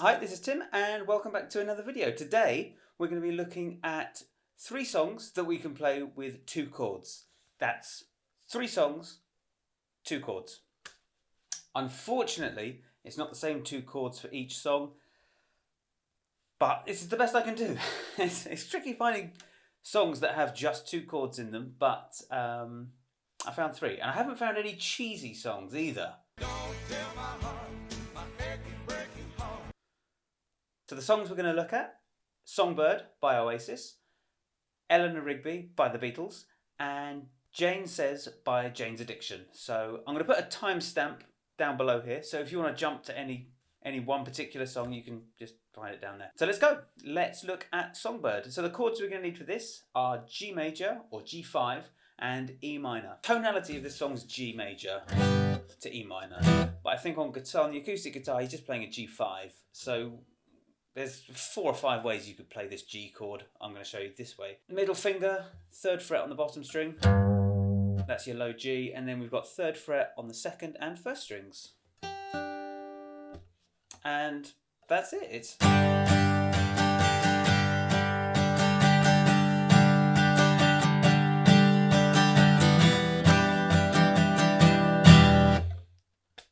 Hi, this is Tim and welcome back to another video. Today we're going to be looking at 3 songs that we can play with 2 chords. That's 3 songs, 2 chords. Unfortunately, it's not the same 2 chords for each song, but this is the best I can do. It's tricky finding songs that have just 2 chords in them, but I found 3. And I haven't found any cheesy songs either. So the songs we're going to look at: Songbird by Oasis, Eleanor Rigby by the Beatles, and Jane Says by Jane's Addiction. So I'm going to put a timestamp down below here, so if you want to jump to any one particular song, you can just find it down there. So let's go. Let's look at Songbird. So the chords we're going to need for this are G major or G5 and E minor. Tonality of this song is G major to E minor, but I think on guitar, on the acoustic guitar, he's just playing a G5. So there's 4 or 5 ways you could play this G chord. I'm going to show you this way. Middle finger, 3rd fret on the bottom string. That's your low G. And then we've got 3rd fret on the 2nd and 1st strings. And that's it. It's...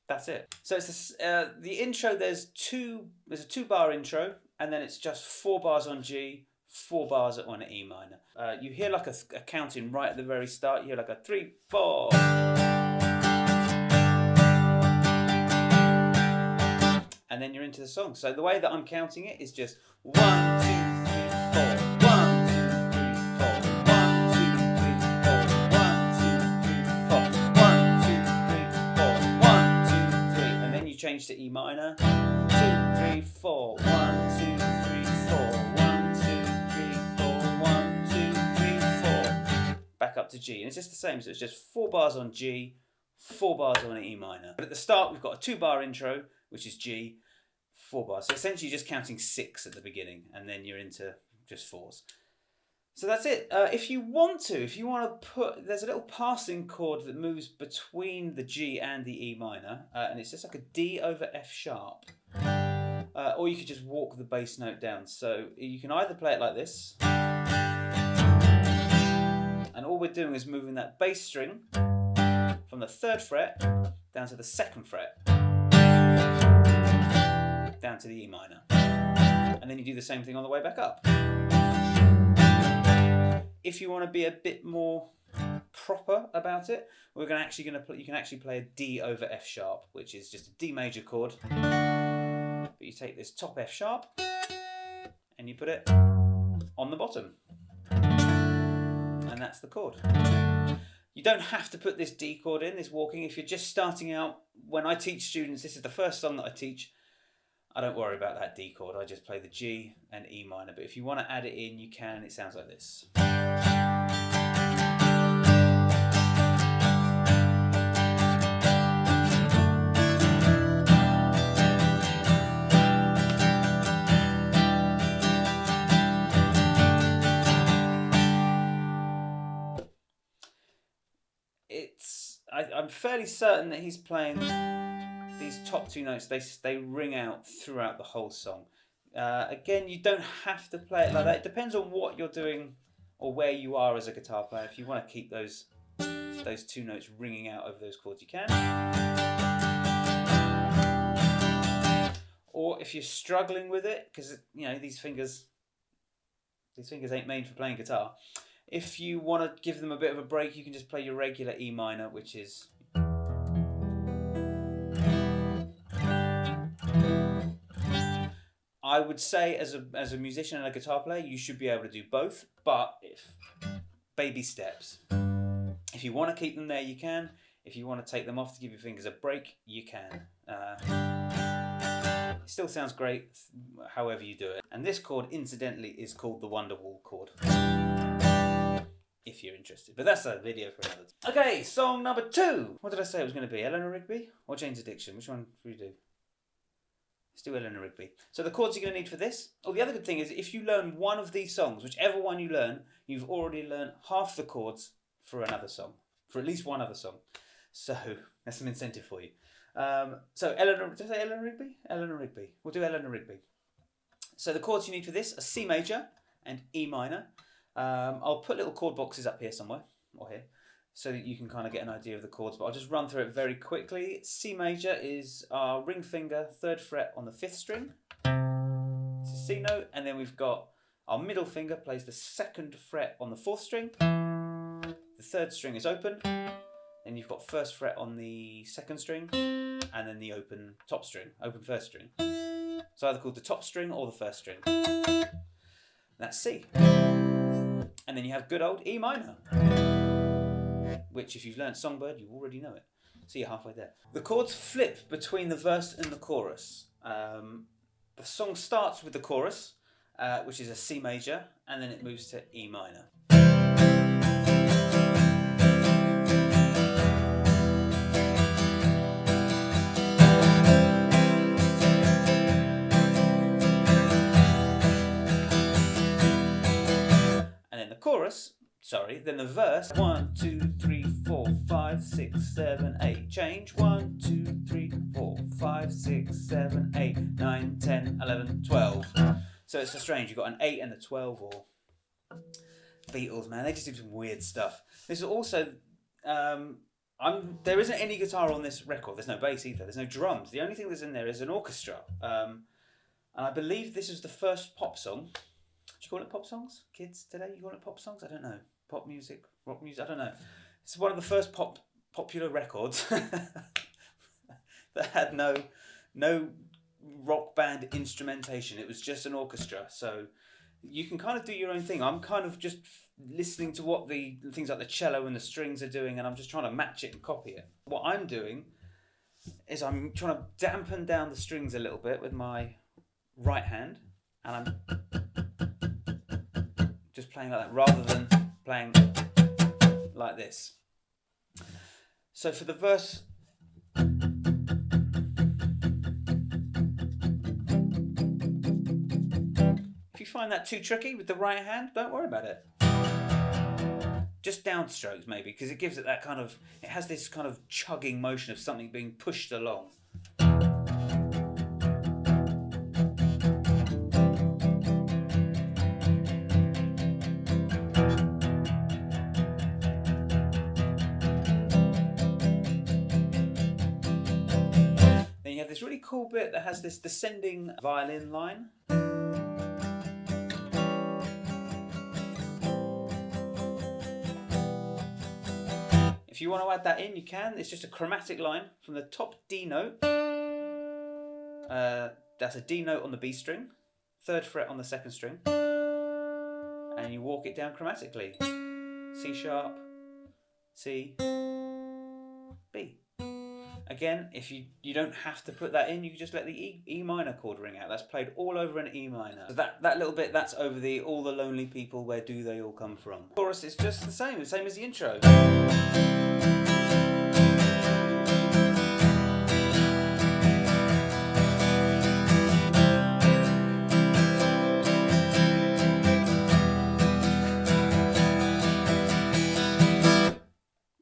That's it. So it's the intro. There's a 2-bar intro, and then it's just 4 bars on G, 4 bars on E minor. You hear like a counting right at the very start. You hear like a 3, 4, and then you're into the song. So the way that I'm counting it is just 1, 2, 3, 4, 1, 2, 3, 4, 1, 2, 3, 4, 1, 2, 3, 4, 1, 2, 3, 4, 1, 2, 3, and then you change to E minor. 2, 3, 4, 1, 2, 3, 4, 1, 2, 3, 4, 1, 2, 3, 4. Back up to G, and it's just the same. So it's just 4 bars on G, 4 bars on E minor. But at the start, we've got a 2-bar intro, which is G, 4 bars. So essentially just counting 6 at the beginning, and then you're into just 4s. So that's it. If you want to put, there's a little passing chord that moves between the G and the E minor, and it's just like a D over F sharp. Or you could just walk the bass note down. So you can either play it like this, and all we're doing is moving that bass string from the 3rd fret down to the 2nd fret, down to the E minor, and then you do the same thing on the way back up. If you want to be a bit more proper about it, you can actually play a D over F sharp, which is just a D major chord. But you take this top F sharp and you put it on the bottom, and that's the chord. You don't have to put this D chord in, this walking. If you're just starting out, when I teach students, this is the first song that I teach, I don't worry about that D chord. I just play the G and E minor. But if you want to add it in, you can. It sounds like this. I'm fairly certain that he's playing these top 2 notes. They ring out throughout the whole song. Again, you don't have to play it like that. It depends on what you're doing or where you are as a guitar player. If you want to keep those 2 notes ringing out over those chords, you can. Or if you're struggling with it, because these fingers ain't made for playing guitar. If you want to give them a bit of a break, you can just play your regular E minor, which is... I would say as a musician and a guitar player, you should be able to do both, but baby steps. If you want to keep them there, you can. If you want to take them off to give your fingers a break, you can. It still sounds great however you do it. And this chord, incidentally, is called the Wonderwall chord, if you're interested. But that's a video for another time. Okay, song number 2. What did I say it was going to be? Eleanor Rigby or Jane's Addiction? Which one should we do? Let's do Eleanor Rigby. So the chords you're going to need for this. Oh, the other good thing is if you learn one of these songs, whichever one you learn, you've already learned half the chords for another song. For at least one other song. So That's some incentive for you. So Eleanor, did I say Eleanor Rigby? Eleanor Rigby. We'll do Eleanor Rigby. So the chords you need for this are C major and E minor. I'll put little chord boxes up here somewhere, or here, so that you can kind of get an idea of the chords, but I'll just run through it very quickly. C major is our ring finger, 3rd fret on the 5th string. It's a C note, and then we've got our middle finger plays the 2nd fret on the 4th string. The 3rd string is open. Then you've got 1st fret on the 2nd string, and then the open top string, open 1st string. It's either called the top string or the 1st string. That's C. And then you have good old E minor, which if you've learned Songbird, you already know it. So you're halfway there. The chords flip between the verse and the chorus. The song starts with the chorus, which is a C major, and then it moves to E minor. Then the verse 1, 2, 3, 4, 5, 6, 7, 8. Change 1, 2, 3, 4, 5, 6, 7, 8, 9, 10, 11, 12. So it's so strange. You've got an 8 and a 12, or Beatles, man. They just do some weird stuff. This is also there isn't any guitar on this record. There's no bass either. There's no drums. The only thing that's in there is an orchestra. And I believe this is the first pop song. Do you call it pop songs? Kids today, you call it pop songs? I don't know. Pop music, rock music, I don't know. It's one of the first popular records that had no rock band instrumentation. It was just an orchestra. So you can kind of do your own thing. I'm kind of just listening to what the things like the cello and the strings are doing, and I'm just trying to match it and copy it. What I'm doing is I'm trying to dampen down the strings a little bit with my right hand, and I'm just playing like that rather than playing like this. So for the verse, if you find that too tricky with the right hand, don't worry about it. Just downstrokes maybe, because it gives it that kind of, it has this kind of chugging motion of something being pushed along. This really cool bit that has this descending violin line. If you want to add that in, you can. It's just a chromatic line from the top D note. That's a D note on the B string, 3rd fret on the 2nd string, and you walk it down chromatically. C sharp, C, B. Again, if you don't have to put that in, you can just let the E minor chord ring out. That's played all over an E minor. So that little bit, that's over the all the lonely people, where do they all come from? The chorus is just the same as the intro.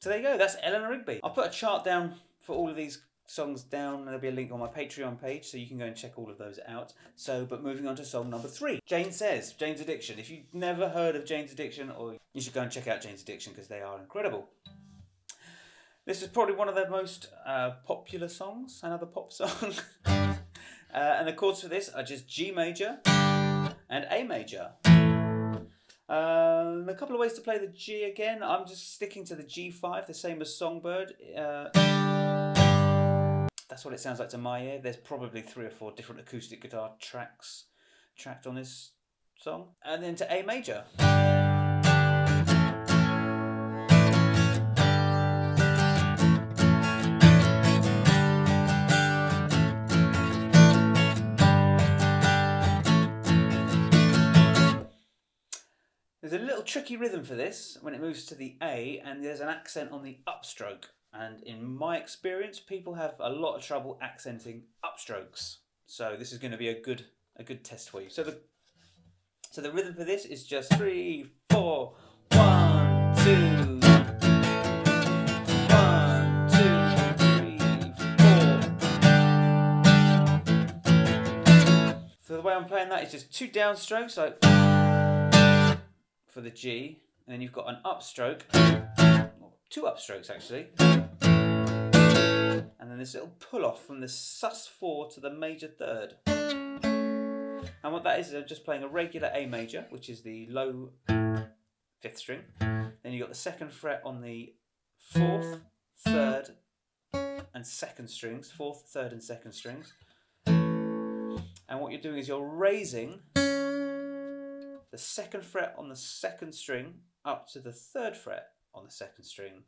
So there you go, that's Eleanor Rigby. I'll put a chart down for all of these songs down. There'll be a link on my Patreon page, so you can go and check all of those out. But moving on to song number 3. Jane Says, Jane's Addiction. If you've never heard of Jane's Addiction, or you should go and check out Jane's Addiction, because they are incredible. This is probably one of their most popular songs, another pop song. And the chords for this are just G major and A major. A couple of ways to play the G again. I'm just sticking to the G5, the same as Songbird. That's what it sounds like to my ear. There's probably 3 or 4 different acoustic guitar tracks tracked on this song. And then to A major. There's a little tricky rhythm for this when it moves to the A, and there's an accent on the upstroke. And in my experience, people have a lot of trouble accenting upstrokes. So this is going to be a good test for you. So the rhythm for this is just 3, 4, 1, 2. 1, 2, I'm playing that is just 2 downstrokes, like for the G, and then you've got an upstroke, or 2 upstrokes actually, and then this little pull off from the sus4 to the major third. And what that is I'm just playing a regular A major, which is the low 5th string. Then you've got the 2nd fret on the 4th, 3rd, and 2nd strings, 4th, 3rd, and 2nd strings. And what you're doing is you're raising the 2nd fret on the 2nd string up to the 3rd fret on the 2nd string.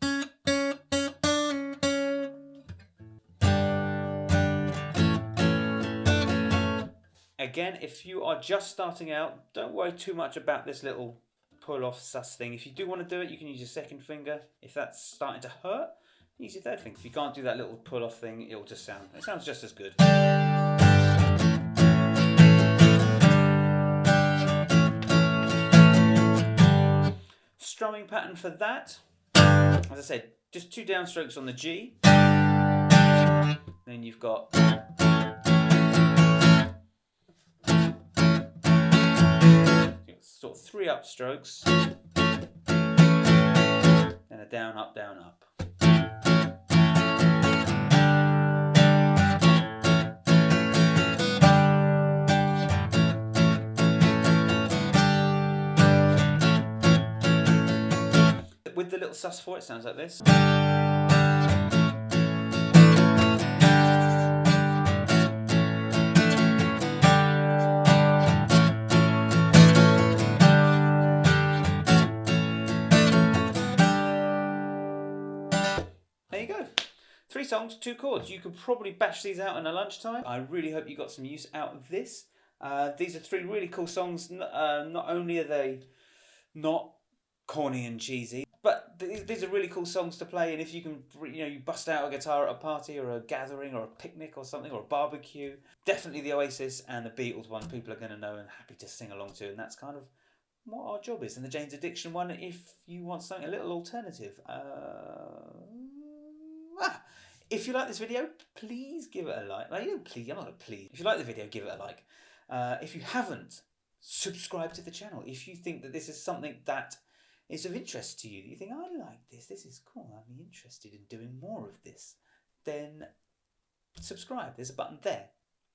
Again, if you are just starting out, don't worry too much about this little pull-off sus thing. If you do want to do it, you can use your 2nd finger. If that's starting to hurt, use your 3rd finger. If you can't do that little pull-off thing, it sounds just as good. Strumming pattern for that, as I said, just 2 downstrokes on the G. Then you've got sort of 3 upstrokes, and a down, up, down, up. With the little sus4, it sounds like this. There you go. 3 songs, 2 chords. You could probably bash these out in a lunchtime. I really hope you got some use out of this. These are 3 really cool songs. Not only are they not corny and cheesy, but these are really cool songs to play. And if you can, you bust out a guitar at a party or a gathering or a picnic or something or a barbecue, definitely the Oasis and the Beatles one people are going to know and happy to sing along to. And that's kind of what our job is. And the Jane's Addiction one, if you want something a little alternative. If you like this video, please give it a like. Please, I'm not a please. If you like the video, give it a like. If you haven't, subscribe to the channel. If you think that this is something that is of interest to you, that you think, I like this is cool, I'm interested in doing more of this, then subscribe. There's a button there.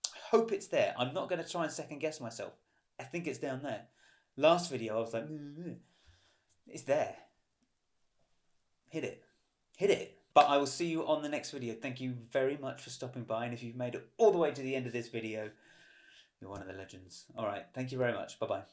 I hope it's there. I'm not going to try and second guess myself. I think it's down there. Last video, I was like, it's there. Hit it. Hit it. But I will see you on the next video. Thank you very much for stopping by. And if you've made it all the way to the end of this video, you're one of the legends. All right. Thank you very much. Bye-bye.